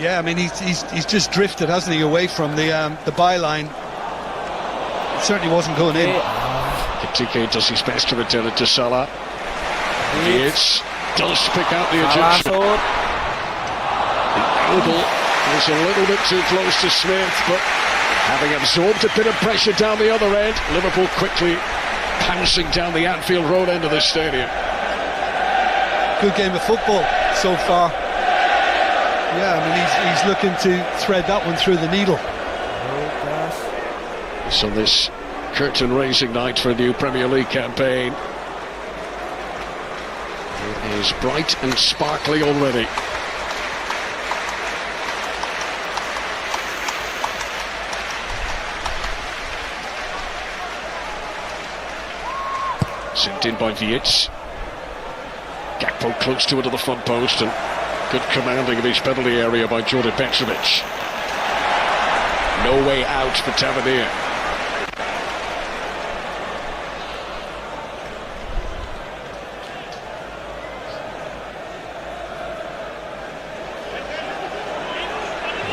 Yeah, I mean, he's just drifted, hasn't he, away from the byline. It certainly wasn't going in. TK does his best to return it to Salah. Yates does pick out the Egyptian. The angle was a little bit too close to Smith, but having absorbed a bit of pressure down the other end, Liverpool quickly pouncing down the Anfield Road end of the stadium. Good game of football so far. Yeah, I mean, he's looking to thread that one through the needle. So this curtain-raising night for a new Premier League campaign. It is bright and sparkly already. Sent in by Yates. Gakpo close to it at the front post, and good commanding of his penalty area by JOTA. No way out for Tavernier.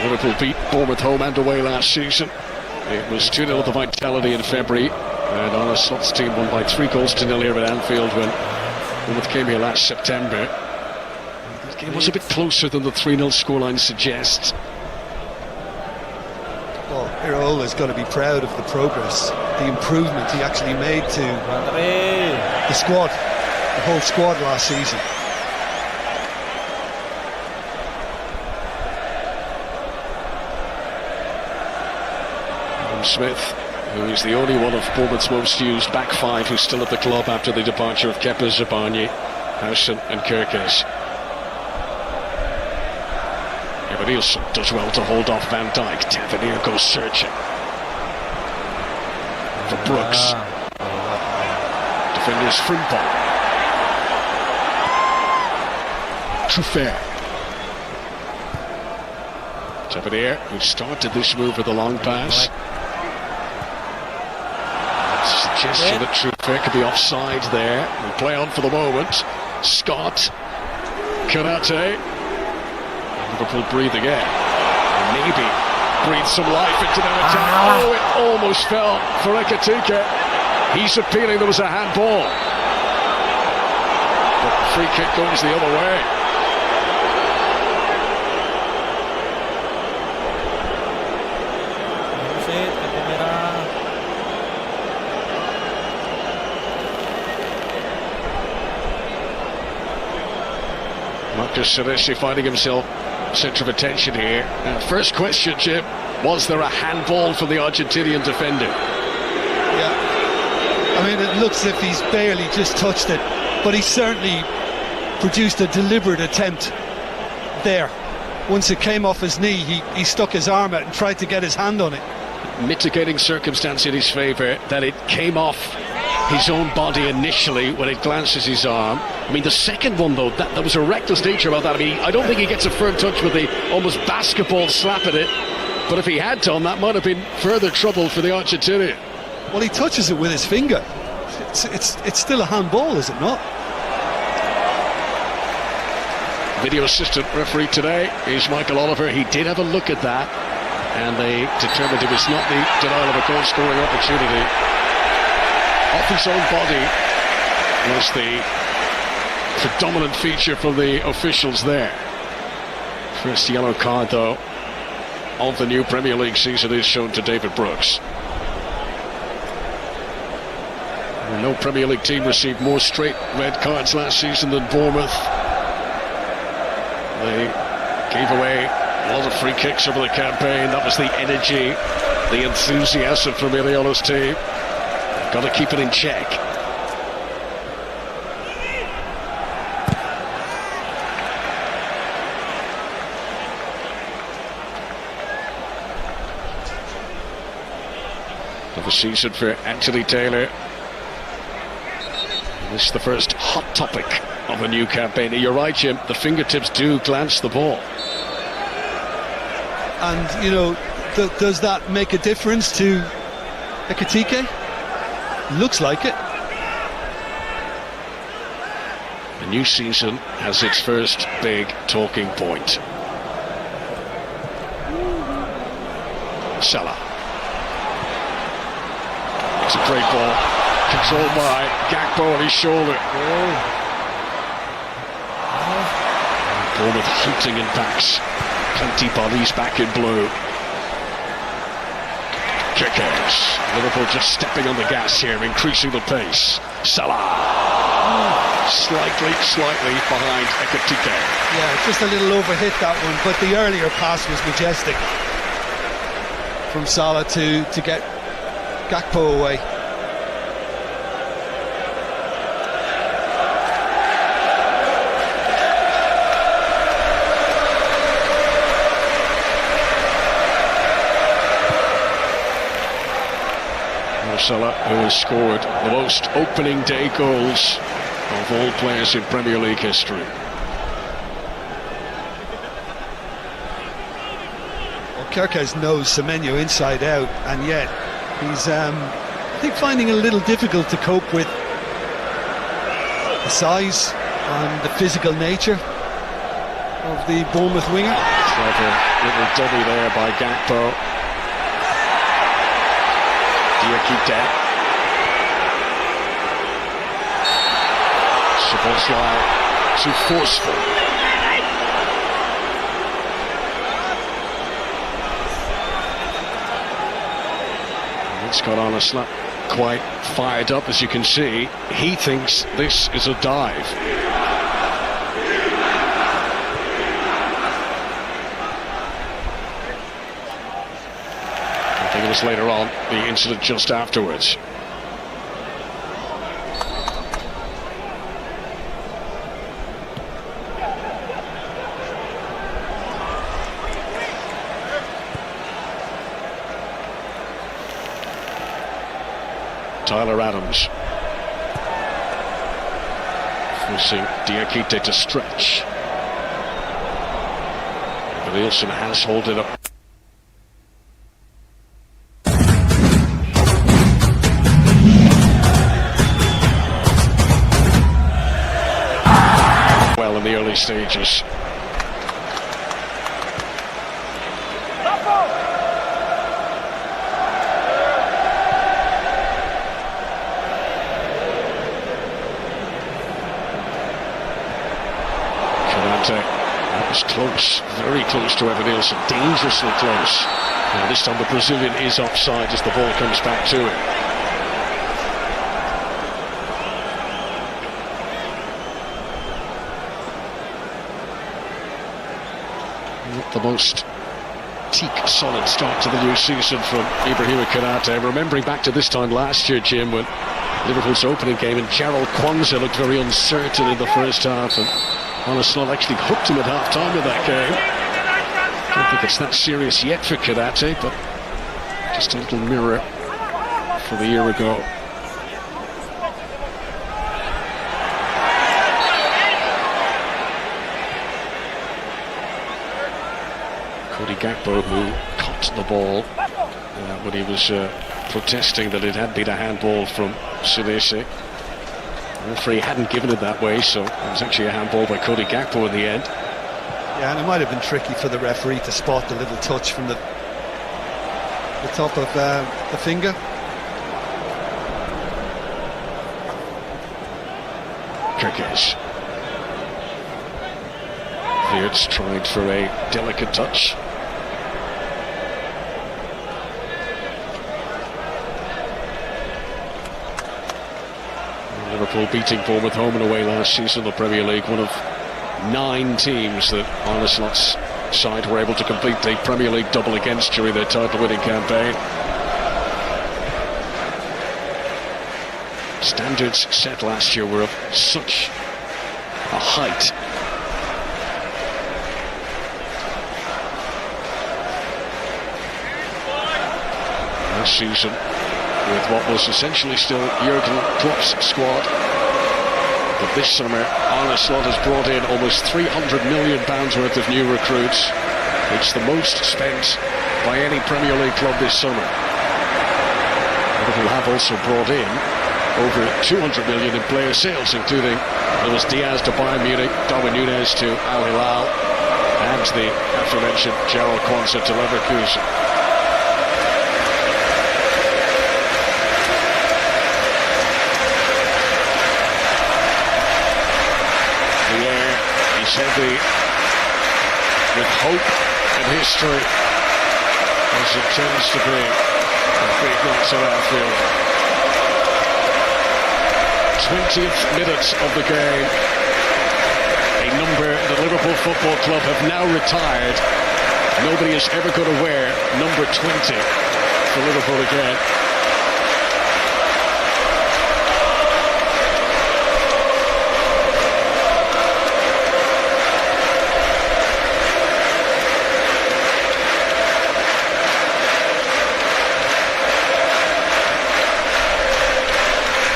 Liverpool beat Bournemouth home and away last season. It was 2-0 at the Vitality in February, and Arne Slot's team won by 3-0 here at Anfield when Bournemouth came here last September. This game was a bit closer than the 3-0 scoreline suggests. Well, Irola's got to be proud of the progress, the improvement he actually made to the squad, the whole squad last season. Smith, who is the only one of Bournemouth's most used back five who's still at the club after the departure of Kepa, Zabarnyi, Howson and Kerkez. Evan Nielsen does well to hold off Van Dijk. Tavernier goes searching for Brooks. Defenders Frimpong. Truffert. Tavernier, who started this move with a long pass. Suggestion that Truffert could be offside there. We'll play on for the moment. Scott. Konate. Liverpool breathe again. Maybe breathe some life into their attack. Oh, it almost fell for Ekitike. He's appealing there was a handball. But the free kick goes the other way. Marcus Senesi finding himself centre of attention here. First question, Jim, was there a handball from the Argentinian defender? Yeah, I mean, it looks as if he's barely just touched it, but he certainly produced a deliberate attempt there. Once it came off his knee, he stuck his arm out and tried to get his hand on it. Mitigating circumstance in his favour, that it came off his own body initially when it glances his arm. I mean, the second one, though, there was a reckless nature about that. I mean, I don't think he gets a firm touch with the almost basketball slap at it, but if he had done, that might have been further trouble for the Argentinian. Well, he touches it with his finger. It's still a handball, is it not? Video assistant referee today is Michael Oliver. He did have a look at that, and they determined it was not the denial of a goal-scoring opportunity. Off his own body was the predominant feature from the officials there. First yellow card, though, of the new Premier League season is shown to David Brooks. No Premier League team received more straight red cards last season than Bournemouth. They gave away a lot of free kicks over the campaign. That was the energy, the enthusiasm from Iraola's team. Got to keep it in check. Another season for Anthony Taylor. This is the first hot topic of a new campaign. You're right, Jim, the fingertips do glance the ball. And, you know, does that make a difference to Ekitike? Looks like it. The new season has its first big talking point. Salah. It's a great ball, controlled by Gakpo on his shoulder. Bournemouth hunting in backs. Plenty bodies back in blue. Kickers. Liverpool just stepping on the gas here, increasing the pace. Salah. Slightly behind Ekatike. Yeah, just a little overhit that one, but the earlier pass was majestic from Salah to get Gakpo away. Salah, who has scored the most opening day goals of all players in Premier League history. Well, Kerkez knows Semenyo inside out, and yet he's, I think, finding it a little difficult to cope with the size and the physical nature of the Bournemouth winger. Clever little dummy there by Gakpo. Diakite. Szoboszlai too forceful. It's got Arsenal quite fired up, as you can see. He thinks this is a dive. I think it was later on, the incident just afterwards. Tyler Adams forcing Diakite to stretch. But Nielsen has held it up. Well in the early stages. That was close, very close to Evan Nielsen, dangerously close. Now this time the Brazilian is offside as the ball comes back to him. Not the most solid start to the new season from Ibrahima Konate. Remembering back to this time last year, Jim, when Liverpool's opening game and Gerald Kwanzaa looked very uncertain in the first half, and Arsenal actually hooked him at half-time in that game. I don't think it's that serious yet for Konate, but just a little mirror for the year ago. Cody Gakpo, who caught the ball when he was protesting that it had been a handball from Senesi. The referee hadn't given it that way, so it was actually a handball by Cody Gakpo in the end. Yeah, and it might have been tricky for the referee to spot the little touch from the top of the finger. Kerkez. Wirtz tried for a delicate touch. Liverpool beating Bournemouth home and away last season in the Premier League, one of 9 teams that Arne Slot's side were able to complete the Premier League double against during their title-winning campaign. Standards set last year were of such a height. Last season, with what was essentially still Jurgen Klopp's squad. But this summer, Arne Slot has brought in almost £300 million worth of new recruits. It's the most spent by any Premier League club this summer. Liverpool have also brought in over £200 million in player sales, including Luis Diaz to Bayern Munich, Darwin Núñez to Al Hilal, and the aforementioned Gerald Kwanzaa to Leverkusen. It's heavy with hope and history, as it tends to be. A big knock to outfield. 20th minute of the game. A number that Liverpool Football Club have now retired. Nobody is ever going to wear number 20 for Liverpool again.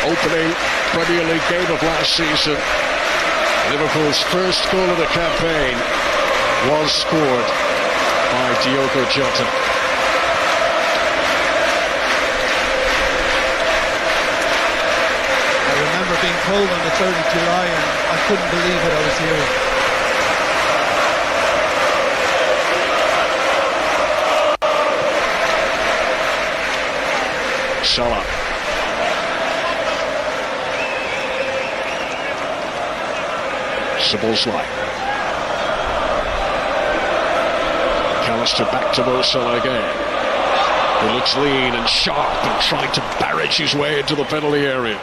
Opening Premier League game of last season, Liverpool's first goal of the campaign was scored by DIOGO JOTA. I remember being told on the 3rd of July and I couldn't believe what I was hearing. Salah. Szoboszlai. Callister back to Mo Salah again. He looks lean and sharp and trying to barrage his way into the penalty area.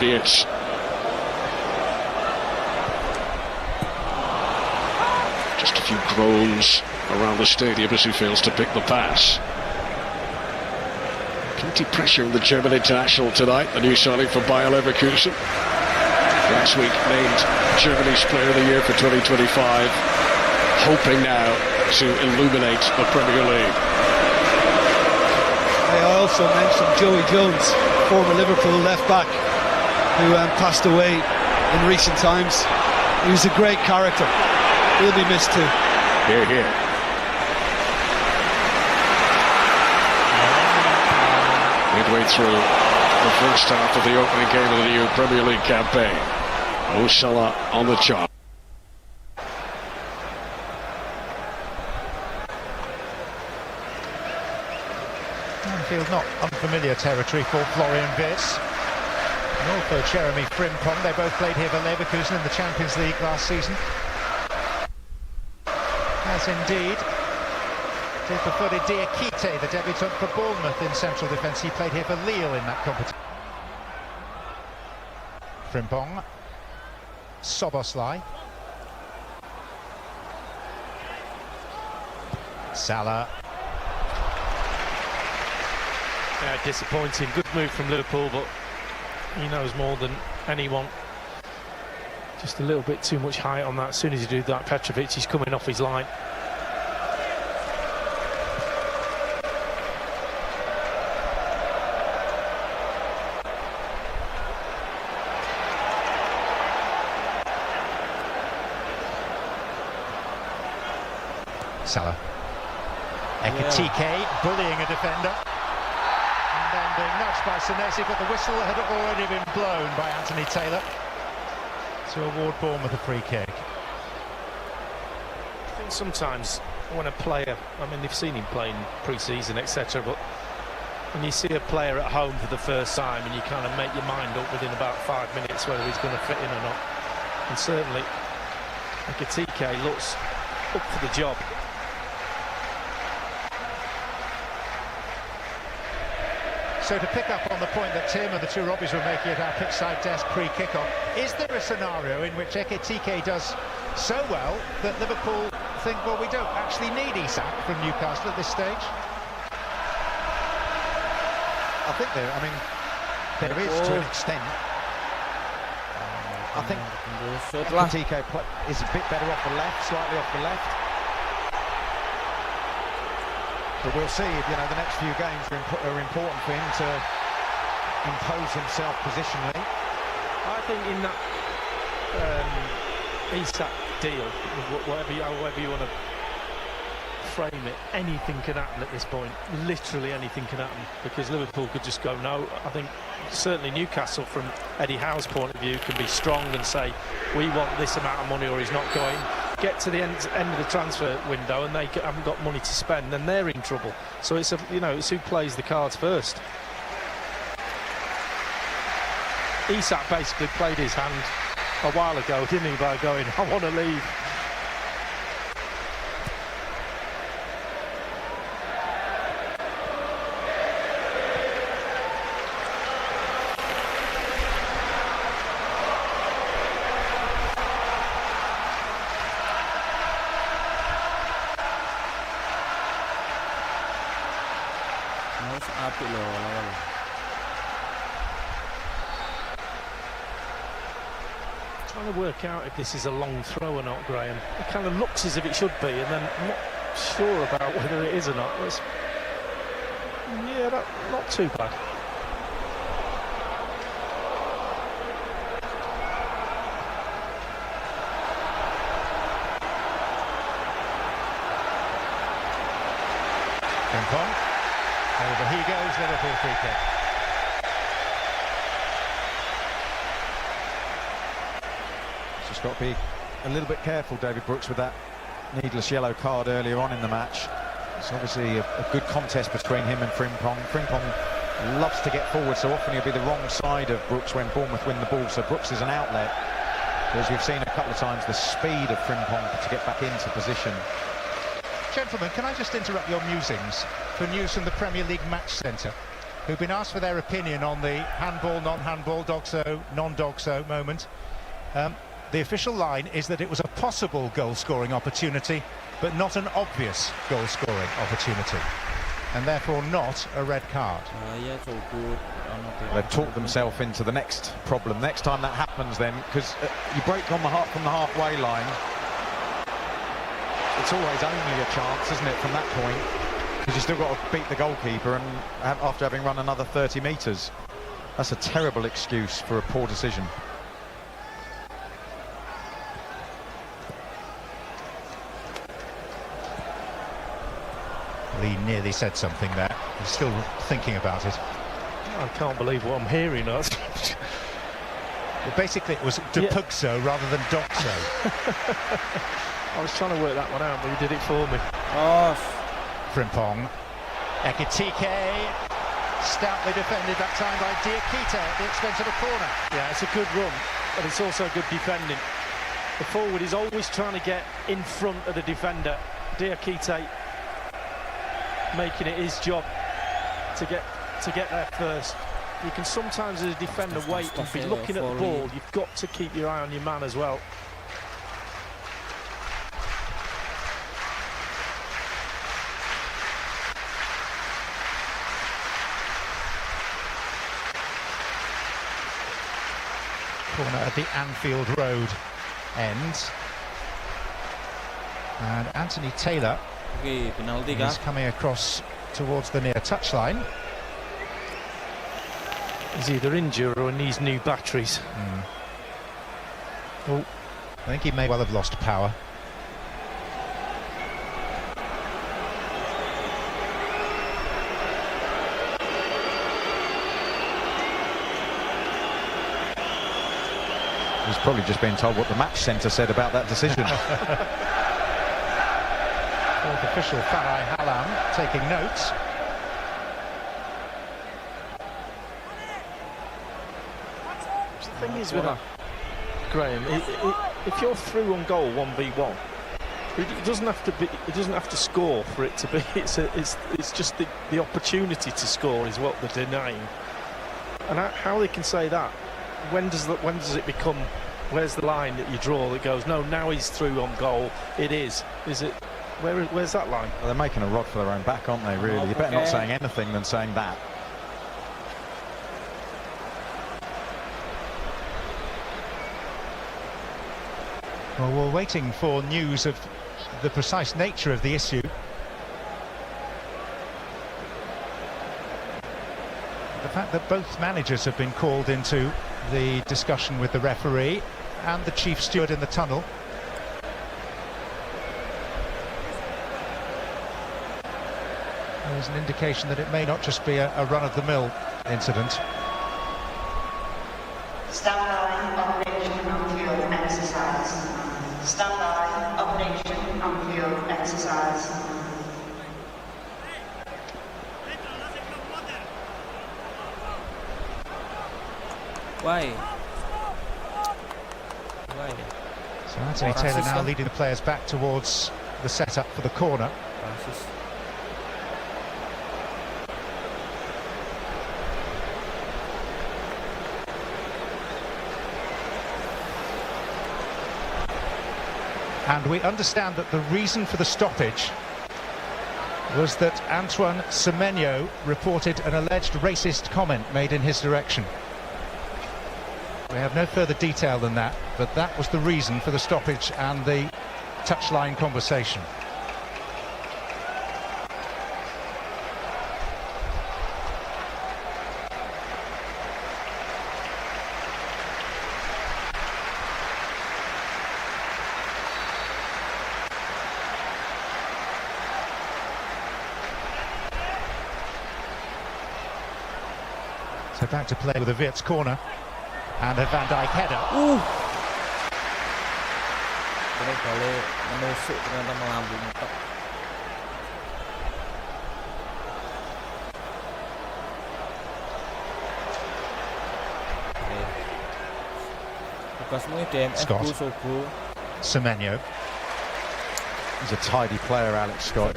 Vietz. Just a few groans around the stadium as he fails to pick the pass. Plenty pressure on the German international tonight, the new signing for Bayer Leverkusen. Last week named Germany's Player of the Year for 2025, hoping now to illuminate the Premier League. I also mentioned Joey Jones, former Liverpool left-back, who passed away in recent times. He was a great character. He'll be missed too. Here, here. Midway through the first half of the opening game of the new Premier League campaign. Mo Salah on the chart. Anfield, not unfamiliar territory for Florian Wirtz. And also Jeremy Frimpong. They both played here for Leverkusen in the Champions League last season. As indeed did Bafodé Diakite, the debutant for Bournemouth in central defence. He played here for Lille in that competition. Frimpong. Szoboszlai. Salah. Disappointing. Good move from Liverpool, but he knows more than anyone. Just a little bit too much height on that. As soon as you do that, Petrovic, he's coming off his line. Salah. Ekitike bullying a defender. And then being nudged by Senesi, but the whistle had already been blown by Anthony Taylor to award Bournemouth a free kick. I think sometimes when a player, I mean, they've seen him playing pre-season, etc., but when you see a player at home for the first time and you kind of make your mind up within about 5 minutes whether he's going to fit in or not, and certainly Ekitike looks up for the job. So to pick up on the point that Tim and the two Robbies were making at our pitchside desk pre-kickoff, is there a scenario in which Ekitike does so well that Liverpool think, well, we don't actually need Isak from Newcastle at this stage? I think there is to an extent. I think Ekitike is a bit better off the left, slightly off the left. But we'll see if, the next few games are important for him to impose himself positionally. I think in that Isak ideal. However you want to frame it, anything can happen at this point. Literally anything can happen, because Liverpool could just go no. I think certainly Newcastle, from Eddie Howe's point of view, can be strong and say we want this amount of money or he's not going. Get to the end of the transfer window and they haven't got money to spend, then they're in trouble. So it's it's who plays the cards first. Isak basically played his hand a while ago, didn't he, by going, I want to leave. Trying to work out if this is a long throw or not, Graham. It kind of looks as if it should be, and then I'm not sure about whether it is or not. Yeah, not too bad. Frimpong. Over he goes, Liverpool free kick. Just got to be a little bit careful, David Brooks, with that needless yellow card earlier on in the match. It's obviously a good contest between him and Frimpong. Frimpong loves to get forward, so often he'll be the wrong side of Brooks when Bournemouth win the ball, so Brooks is an outlet. But as we've seen a couple of times, the speed of Frimpong to get back into position. Gentlemen, can I just interrupt your musings for news from the Premier League Match Centre, who've been asked for their opinion on the handball, non-handball, dogso, non-dogso moment. The official line is that it was a possible goal-scoring opportunity, but not an obvious goal-scoring opportunity, and therefore not a red card. They've talked themselves into the next problem. Next time that happens, then, because you break from the halfway line, it's always only a chance, isn't it, from that point, because you've still got to beat the goalkeeper, and after having run another 30 metres. That's a terrible excuse for a poor decision. Lee nearly said something there. He's still thinking about it. I can't believe what I'm hearing. Well, basically, it was Depugso rather than Doxo. I was trying to work that one out, but he did it for me. Oh, Frimpong. Ekitike. Stoutly defended that time by Diakite at the expense of a corner. Yeah, it's a good run, but it's also good defending. The forward is always trying to get in front of the defender. Diakite making it his job to get there first. You can sometimes, as a defender, wait and be looking at the ball. You've got to keep your eye on your man as well. Corner at the Anfield Road end. And Anthony Taylor is coming across towards the near touchline. He's either injured or needs new batteries. Oh, I think he may well have lost power. He's probably just been told what the match centre said about that decision. Fourth official Farai Hallam taking notes. The thing is with that, Graham, if you're through on goal 1v1, it doesn't have to be. It doesn't have to score for it to be. It's just the opportunity to score is what they're denying. And how they can say that? When does it become? Where's the line that you draw that goes, no, now he's through on goal? It is. Is it? Where's that line? Well, they're making a rod for their own back, aren't they, really? You're better not saying anything than saying that. Well, we're waiting for news of the precise nature of the issue. The fact that both managers have been called into the discussion with the referee and the chief steward in the tunnel. There's an indication that it may not just be a run-of-the-mill incident. Stand-by operation on field exercise. Stand-by operation on field exercise. Why? So Anthony Taylor now leading the players back towards the setup for the corner. And we understand that the reason for the stoppage was that Antoine Semenyo reported an alleged racist comment made in his direction. We have no further detail than that, but that was the reason for the stoppage and the touchline conversation. So back to play with a Wirtz corner. And a Van Dijk header. Boleh menusuk ternyata melambung tok. Oke. Tugasmu DMF Subuh. Semenyo. He's a tidy player, Alex Scott.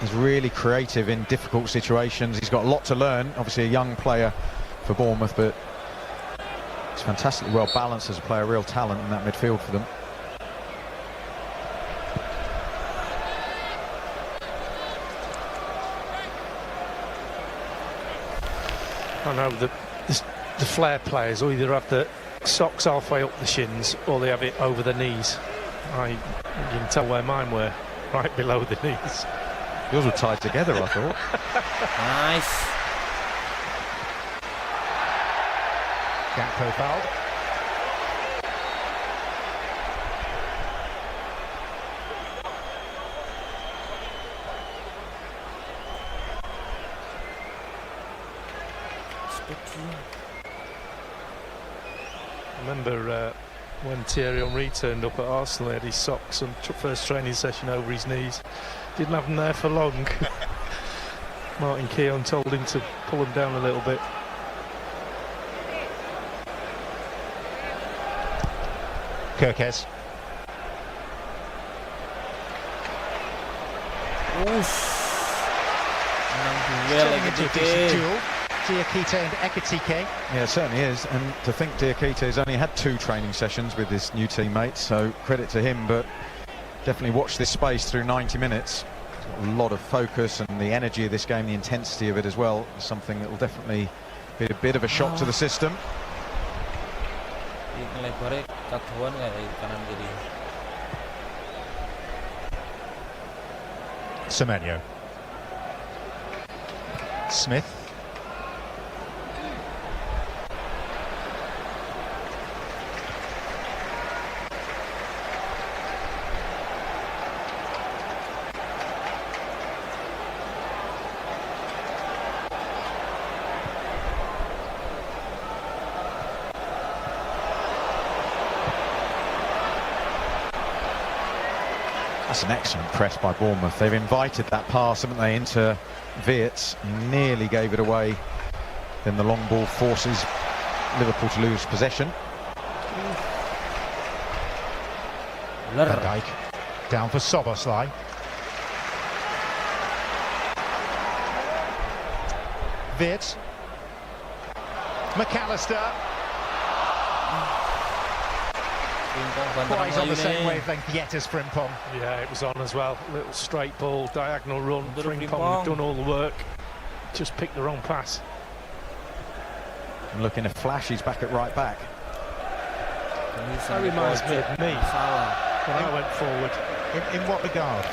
He's really creative in difficult situations. He's got a lot to learn. Obviously a young player for Bournemouth, but he's fantastically well balanced as a player, real talent in that midfield for them. I know the flair players either have the socks halfway up the shins or they have it over the knees. You can tell where mine were, right below the knees. Yours were tied together, I thought. Nice. Gakpo fouled. Remember when Thierry Henry turned up at Arsenal, he had his socks on first training session over his knees. Didn't have them there for long. Martin Keown told him to pull them down a little bit. Kirkes. Duel. Diakite and Ekitike. Yeah, it certainly is. And to think Diakite has only had 2 training sessions with his new teammates, so credit to him, but definitely watch this space through 90 minutes. A lot of focus, and the energy of this game, the intensity of it as well, is something that will definitely be a bit of a shock to the system. Semenyo. Smith. That's an excellent press by Bournemouth. They've invited that pass, haven't they, into Wirtz. Nearly gave it away. Then the long ball forces Liverpool to lose possession. Van Dijk down for Soboslai. Wirtz. McAllister. Quite on the same wavelength yet as Frimpong. Yeah, it was on as well. Little straight ball, diagonal run. Frimpong had done all the work. Just picked the wrong pass. And look, in a flash, he's back at right back. That reminds me of me when I went forward. In what regard?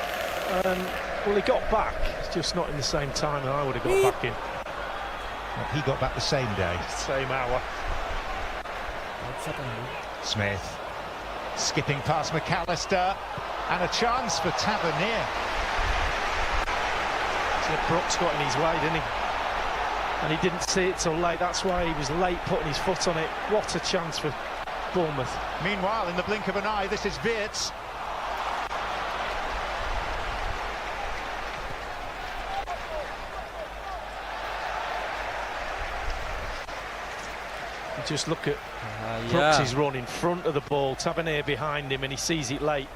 Well, he got back. It's just not in the same time that I would have got back in. Well, he got back the same day. Same hour. Smith. Skipping past McAllister. And a chance for Tavernier. So Brooks got in his way, didn't he? And he didn't see it till late. That's why he was late putting his foot on it. What a chance for Bournemouth. Meanwhile, in the blink of an eye, this is Wirtz. Just look at Brooks' run in front of the ball, Tavernier behind him, and he sees it late.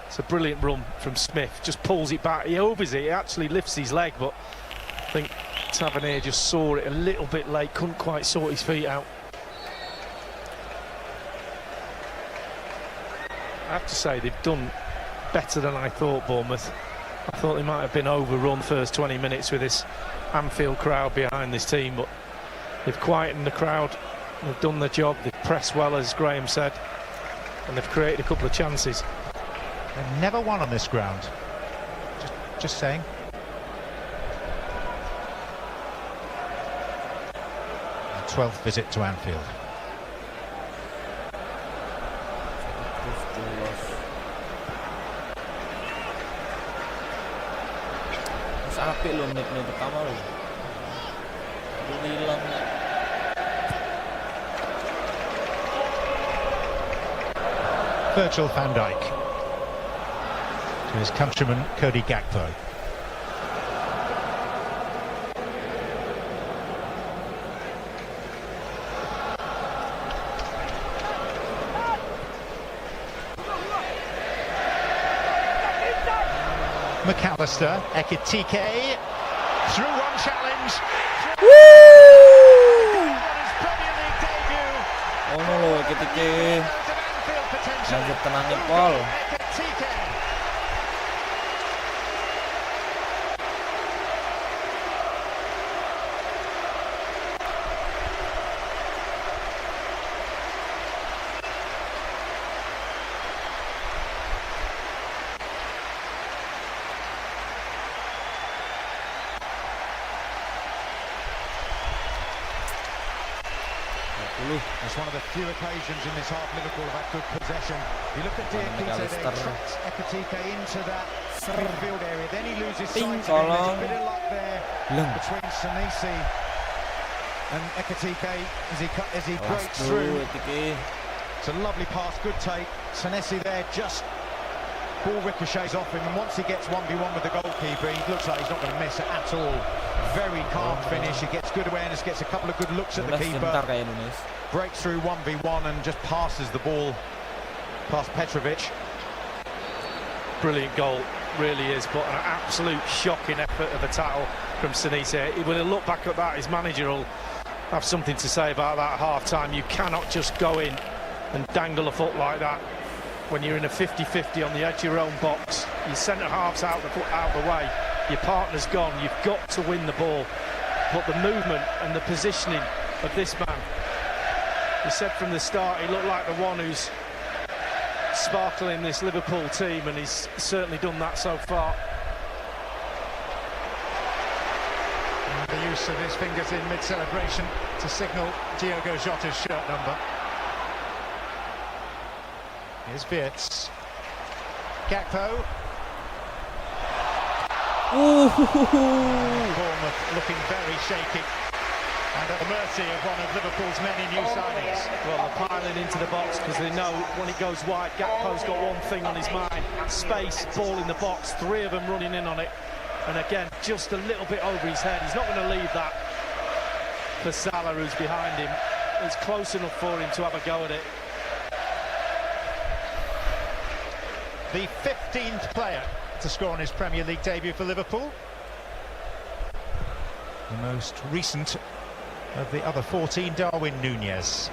It's a brilliant run from Smith, just pulls it back, he overs it, he actually lifts his leg, but I think Tavernier just saw it a little bit late, couldn't quite sort his feet out. I have to say, they've done better than I thought, Bournemouth. I thought they might have been overrun first 20 minutes with this Anfield crowd behind this team, but they've quietened the crowd. They've done their job, they've pressed well, as Graham said, and they've created a couple of chances. They've never won on this ground. Just saying. Our 12th visit to Anfield. Mas apik loh menit pertama loh. Hilang. Virgil van Dijk to his countryman Cody Gakpo. McAllister, Ekitike, through one challenge. Premier League debut. Oh no loh, Ekitike. Lanjut tenangin Paul. It's one of the few occasions in this half Liverpool have had good possession. You look at Diakite, they trapped Ekitike into that midfield area, then he loses sight of him. There's a bit of luck there between Senesi and Ekitike as he breaks through. It's a lovely pass, good take. Senesi there, just ball ricochets off him, and once he gets 1v1 with the goalkeeper, he looks like he's not going to miss it at all. Very calm finish, he gets good awareness, gets a couple of good looks at the keeper. Breaks through 1v1 and just passes the ball past Petrovic. Brilliant goal, really is, but an absolute shocking effort of a tackle from Senesi. When he look back at that, his manager will have something to say about that at half-time. You cannot just go in and dangle a foot like that when you're in a 50-50 on the edge of your own box. Your centre-half's out of the way, your partner's gone, you've got to win the ball. But the movement and the positioning of this man, he said from the start he looked like the one who's sparkling this Liverpool team, and he's certainly done that so far. And the use of his fingers in mid-celebration to signal Diogo Jota's shirt number. Here's Wirtz. Gakpo. Bournemouth looking very shaky and at the mercy of one of Liverpool's many new signings. Well, they're piling into the box because they know when it goes wide, Gakpo's got one thing on his mind: space, ball in the box, three of them running in on it, and again just a little bit over his head. He's not going to leave that for Salah, who's behind him. It's close enough for him to have a go at it. The 15th player to score on his Premier League debut for Liverpool. The most recent of the other 14, Darwin Núñez.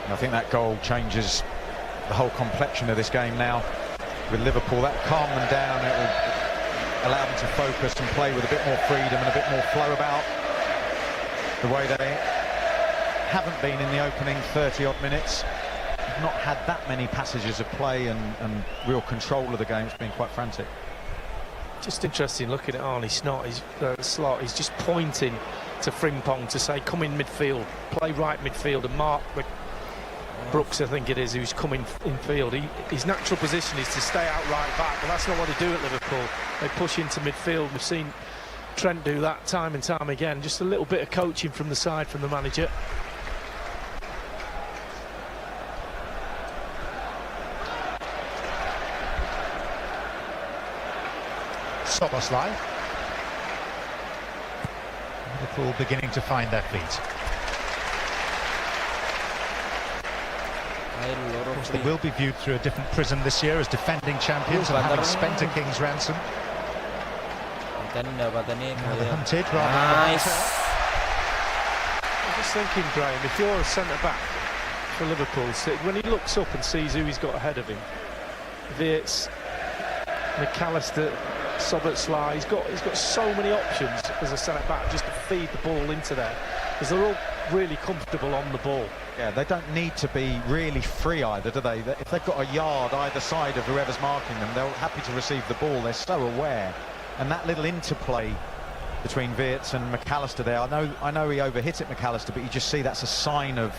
I think that goal changes the whole complexion of this game now. With Liverpool, that calm them down, it will allow them to focus and play with a bit more freedom and a bit more flow about the way they haven't been in the opening 30-odd minutes. They've not had that many passages of play and real control of the game. It's been quite frantic. Just interesting looking at Arnie Slot. He's just pointing to Frimpong to say, come in midfield, play right midfield, and Mark Brooks, I think it is, who's coming in field. His natural position is to stay out right back, but that's not what they do at Liverpool. They push into midfield. We've seen Trent do that time and time again. Just a little bit of coaching from the side from the manager. Soboslai. Liverpool beginning to find their feet. Of course, they will be viewed through a different prism this year as defending champions and having spent a king's ransom. Now they're hunted rather than Nice. I'm just thinking, Graham, if you're a centre-back for Liverpool, when he looks up and sees who he's got ahead of him, Wirtz, McAllister, Soboslai, he's got so many options as a centre-back just to feed the ball into there, because they're all really comfortable on the ball. Yeah, they don't need to be really free either, do they? If they've got a yard either side of whoever's marking them, they're happy to receive the ball. They're so aware. And that little interplay between Wirtz and McAllister there, I know he overhit it, McAllister, but you just see that's a sign of,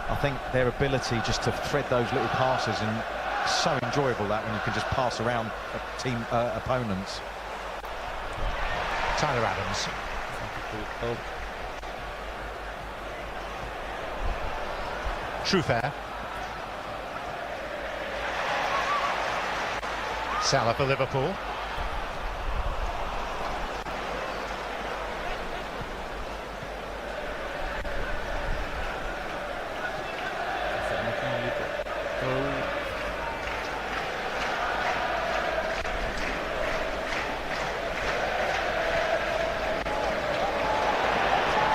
I think, their ability just to thread those little passes, and so enjoyable that when you can just pass around team opponents. Tyler Adams. Trufair. Salah for Liverpool.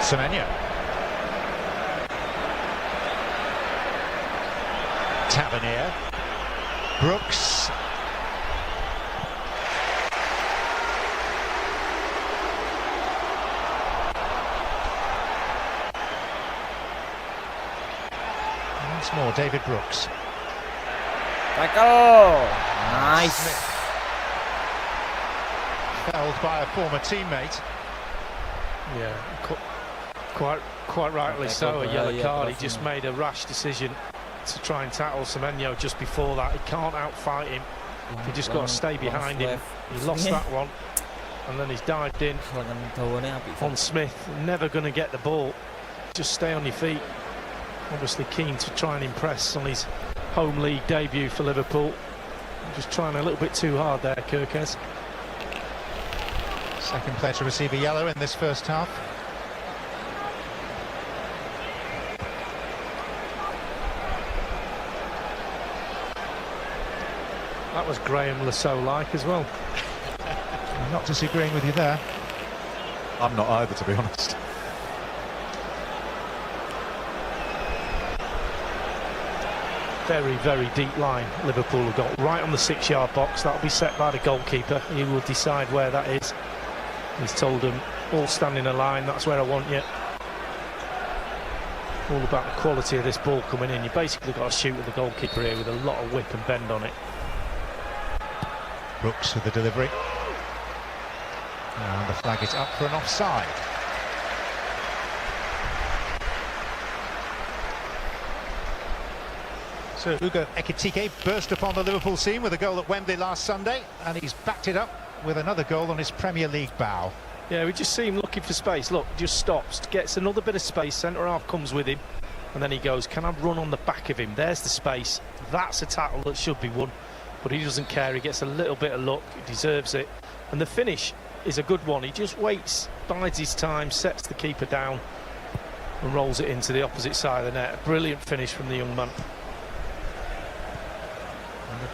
Semenyo. Tavernier. Brooks. Once more, David Brooks. Tackle. Nice. Smith. Felled by a former teammate. Yeah, quite rightly so, a yellow card. He just made a rash decision to try and tackle Semenyo just before that. He can't outfight him. He just got to stay behind him. He lost that one, and then he's dived in on Smith. Never going to get the ball. Just stay on your feet. Obviously keen to try and impress on his home league debut for Liverpool. Just trying a little bit too hard there, Kirkes. Second player to receive a yellow in this first half. That was Graham Lasso-like as well. I'm not disagreeing with you there. I'm not either, to be honest. Very, very deep line Liverpool have got right on the 6-yard box. That'll be set by the goalkeeper. He will decide where that is. He's told them, all stand in a line, that's where I want you. All about the quality of this ball coming in. You basically got to shoot with the goalkeeper here with a lot of whip and bend on it. Brooks with the delivery. And the flag is up for an offside. So Ugo Ekitike burst upon the Liverpool scene with a goal at Wembley last Sunday, and he's backed it up with another goal on his Premier League bow. Yeah, we just see him looking for space. Look, just stops, gets another bit of space, centre-half comes with him, and then he goes, can I run on the back of him? There's the space. That's a tackle that should be won, but he doesn't care. He gets a little bit of luck, he deserves it. And the finish is a good one. He just waits, bides his time, sets the keeper down, and rolls it into the opposite side of the net. A brilliant finish from the young man.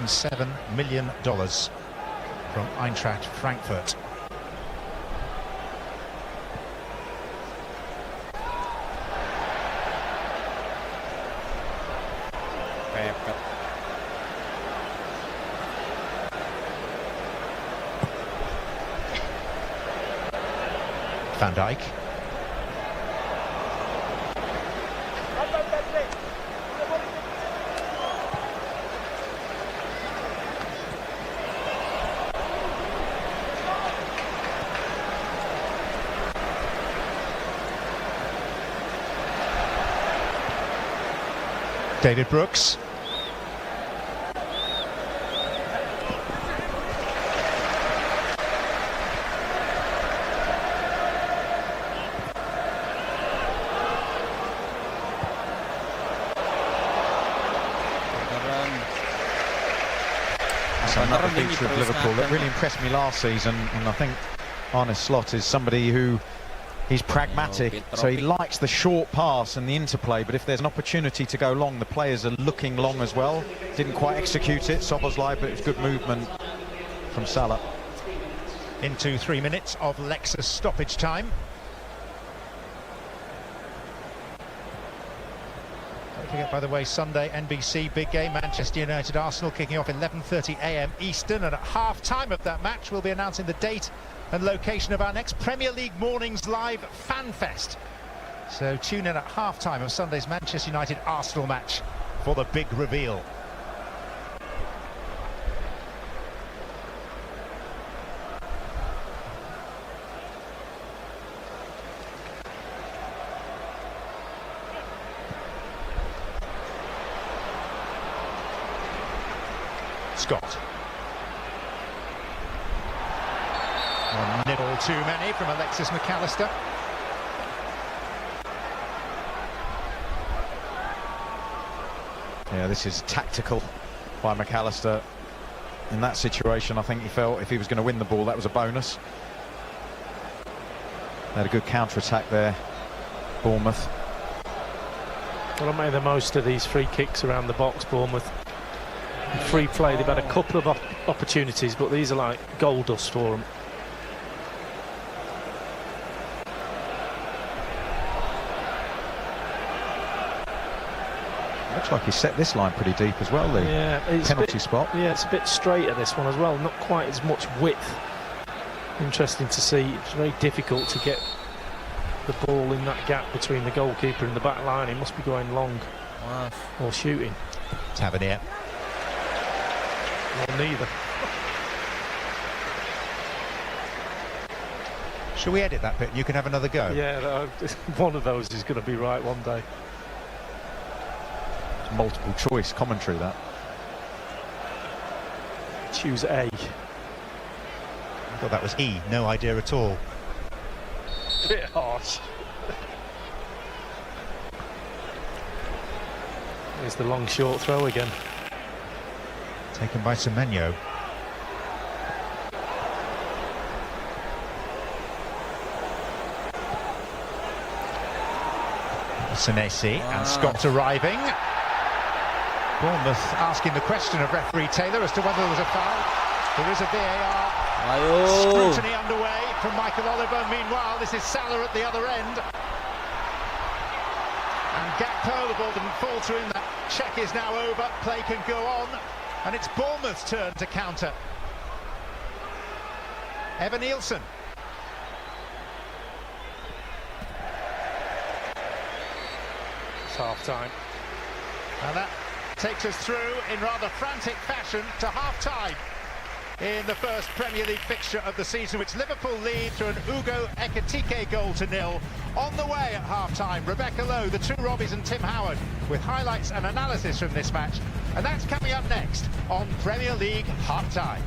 $107 million from Eintracht Frankfurt. Van Dijk. David Brooks. That's another feature of Liverpool that really impressed me last season, and I think Arne Slot is somebody who he's pragmatic, so he likes the short pass and the interplay, but if there's an opportunity to go long, the players are looking long as well. Didn't quite execute it, Szoboszlai, but it was good movement from Salah. Into 3 minutes of Lexus stoppage time. Don't forget, by the way, Sunday NBC big game, Manchester United Arsenal, kicking off 11:30 a.m. Eastern, and at half-time of that match we'll be announcing the date and location of our next Premier League Mornings Live Fan Fest. So tune in at half-time of Sunday's Manchester United Arsenal match for the big reveal. Scott. One nibble too many from Alexis McAllister. Yeah, this is tactical by McAllister. In that situation, I think he felt if he was going to win the ball, that was a bonus. They had a good counter-attack there, Bournemouth. Well, I made the most of these free kicks around the box, Bournemouth. Free play, they've had a couple of opportunities, but these are like gold dust for them. Looks like he set this line pretty deep as well, the penalty spot. Yeah, it's a bit straighter, this one as well, not quite as much width. Interesting to see. It's very difficult to get the ball in that gap between the goalkeeper and the back line. He must be going long or shooting. Tavernier. Or neither. Shall we edit that bit? You can have another go. Yeah, one of those is going to be right one day. It's multiple choice commentary, that. Choose A. I thought that was E. No idea at all. A bit harsh. Here's the long short throw again. Taken by Semenyo. Senesi and Scott arriving. Bournemouth asking the question of referee Taylor as to whether there was a foul. There is a VAR scrutiny underway from Michael Oliver. Meanwhile, this is Salah at the other end. And Gakpo, the ball didn't fall to him. That check is now over. Play can go on. And it's Bournemouth's turn to counter. Evan Nielsen. It's half-time. And that takes us through in rather frantic fashion to half-time in the first Premier League fixture of the season, which Liverpool lead through an Ugo Ekitike goal to nil. On the way at half-time, Rebecca Lowe, the two Robbies and Tim Howard with highlights and analysis from this match. And that's coming up next on Premier League Half-Time.